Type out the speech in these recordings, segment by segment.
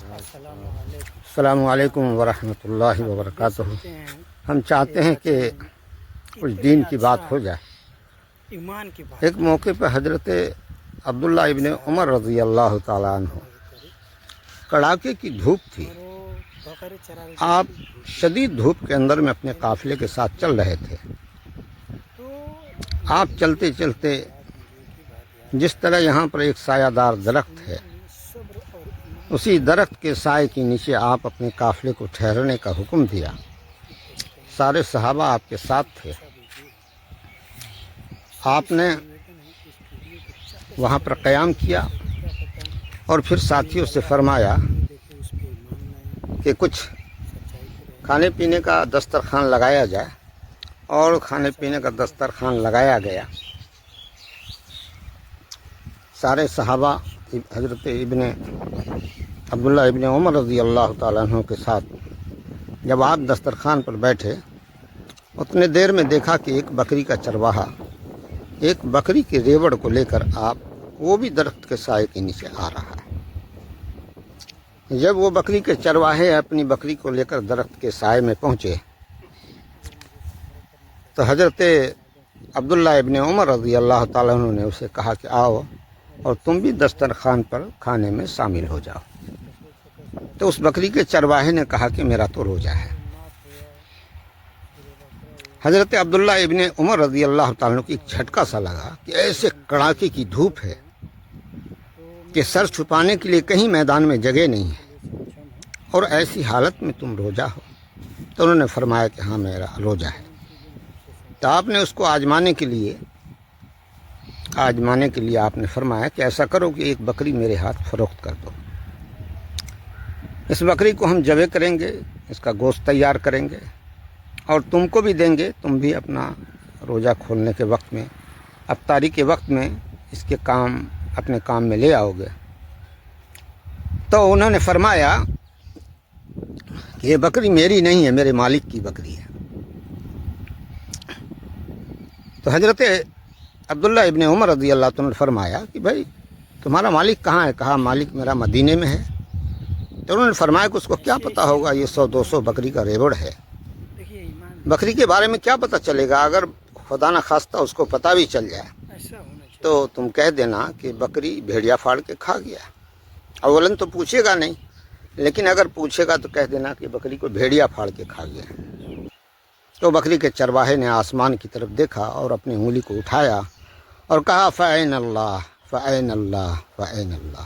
السلام علیکم ورحمۃ اللہ وبرکاتہ۔ ہم چاہتے ہیں کہ کچھ دین کی بات ہو جائے۔ ایمان کی بات ایک موقع پہ حضرت عبداللہ ابن عمر رضی اللہ تعالیٰ عنہ کڑاکے کی دھوپ تھی۔ آپ شدید دھوپ کے اندر میں اپنے قافلے کے ساتھ چل رہے تھے۔ آپ چلتے چلتے جس طرح یہاں پر ایک سایہ دار درخت ہے، اسی درخت کے سائے کے نیچے آپ اپنے قافلے کو ٹھہرنے کا حکم دیا۔ سارے صحابہ آپ کے ساتھ تھے۔ آپ نے وہاں پر قیام کیا اور پھر ساتھیوں سے فرمایا کہ کچھ کھانے پینے کا دسترخوان لگایا جائے، اور کھانے پینے کا دسترخوان لگایا گیا۔ سارے صحابہ حضرت عبداللہ ابن عمر رضی اللہ تعالیٰ عنہ کے ساتھ جب آپ دسترخوان پر بیٹھے، اتنے دیر میں دیکھا کہ ایک بکری کا چرواہا ایک بکری کے ریوڑ کو لے کر وہ بھی درخت کے سائے کے نیچے آ رہا ہے۔ جب وہ بکری کے چرواہے اپنی بکری کو لے کر درخت کے سائے میں پہنچے تو حضرت عبداللہ ابن عمر رضی اللہ تعالیٰ عنہ نے اسے کہا کہ آؤ اور تم بھی دسترخوان پر کھانے میں شامل ہو جاؤ۔ تو اس بکری کے چرواہے نے کہا کہ میرا تو روزہ ہے۔ حضرت عبداللہ ابن عمر رضی اللہ تعالیٰ عنہ کو ایک جھٹکا سا لگا کہ ایسے کڑاکے کی دھوپ ہے کہ سر چھپانے کے لیے کہیں میدان میں جگہ نہیں ہے، اور ایسی حالت میں تم روزہ ہو۔ تو انہوں نے فرمایا کہ ہاں میرا روزہ ہے۔ تو آپ نے اس کو آزمانے کے لیے آپ نے فرمایا کہ ایسا کرو کہ ایک بکری میرے ہاتھ فروخت کر دو۔ اس بکری کو ہم ذبح کریں گے، اس کا گوشت تیار کریں گے اور تم کو بھی دیں گے، تم بھی اپنا روزہ کھولنے کے وقت میں، افطاری کے وقت میں اس کے اپنے کام میں لے آؤ گے۔ تو انہوں نے فرمایا کہ یہ بکری میری نہیں ہے، میرے مالک کی بکری ہے۔ تو حضرت عبداللہ ابن عمر رضی اللہ عنہ نے فرمایا کہ بھائی تمہارا مالک کہاں ہے؟ کہا مالک میرا مدینے میں ہے۔ تو انہوں نے فرمایا کہ اس کو کیا پتہ ہوگا یہ 100-200 بکری کا ریوڑ ہے، بکری کے بارے میں کیا پتہ چلے گا؟ اگر خدا نہ خواستہ اس کو پتہ بھی چل جائے تو تم کہہ دینا کہ بکری بھیڑیا پھاڑ کے کھا گیا۔ اولاً تو پوچھے گا نہیں، لیکن اگر پوچھے گا تو کہہ دینا کہ بکری کو بھیڑیا پھاڑ کے کھا گیا۔ تو بکری کے چرواہے نے آسمان کی طرف دیکھا اور اپنی انگلی کو اٹھایا اور کہا فَأَيْنَ اللَّهُ فَأَيْنَ اللَّهُ فَأَيْنَ اللَّهُ،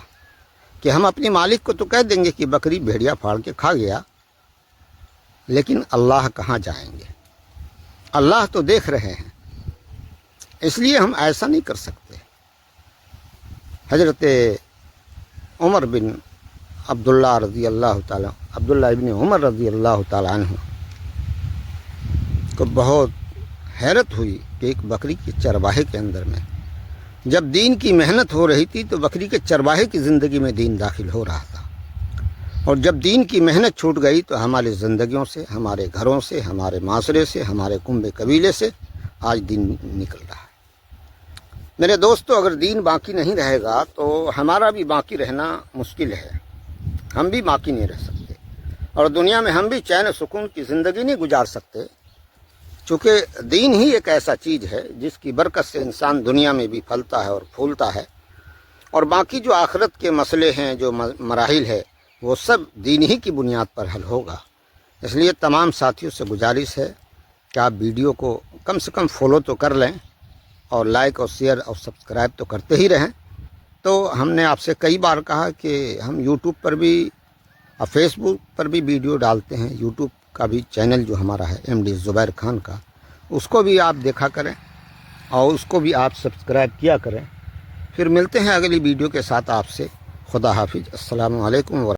کہ ہم اپنے مالک کو تو کہہ دیں گے کہ بکری بھیڑیا پھاڑ کے کھا گیا، لیکن اللہ کہاں جائیں گے؟ اللہ تو دیکھ رہے ہیں، اس لیے ہم ایسا نہیں کر سکتے۔ حضرت عمر بن عبداللہ ابن عمر رضی اللہ تعالیٰ عنہ کو بہت حیرت ہوئی کہ ایک بکری کے چرواہے کے اندر میں جب دین کی محنت ہو رہی تھی تو بکری کے چرواہے کی زندگی میں دین داخل ہو رہا تھا، اور جب دین کی محنت چھوٹ گئی تو ہماری زندگیوں سے، ہمارے گھروں سے، ہمارے معاشرے سے، ہمارے کنبے قبیلے سے آج دین نکل رہا ہے۔ میرے دوستو، اگر دین باقی نہیں رہے گا تو ہمارا بھی باقی رہنا مشکل ہے، ہم بھی باقی نہیں رہ سکتے، اور دنیا میں ہم بھی چین و سکون کی زندگی نہیں گزار سکتے، چونکہ دین ہی ایک ایسا چیز ہے جس کی برکت سے انسان دنیا میں بھی پھلتا ہے اور پھولتا ہے، اور باقی جو آخرت کے مسئلے ہیں، جو مراحل ہے، وہ سب دین ہی کی بنیاد پر حل ہوگا۔ اس لیے تمام ساتھیوں سے گزارش ہے کہ آپ ویڈیو کو کم سے کم فالو تو کر لیں، اور لائک اور شیئر اور سبسکرائب تو کرتے ہی رہیں۔ تو ہم نے آپ سے کئی بار کہا کہ ہم یوٹیوب پر بھی اور فیس بک پر بھی ویڈیو ڈالتے ہیں، یوٹیوب کا بھی چینل جو ہمارا ہے MD زبیر خان کا، اس کو بھی آپ دیکھا کریں اور اس کو بھی آپ سبسکرائب کیا کریں۔ پھر ملتے ہیں اگلی ویڈیو کے ساتھ آپ سے۔ خدا حافظ۔ السلام علیکم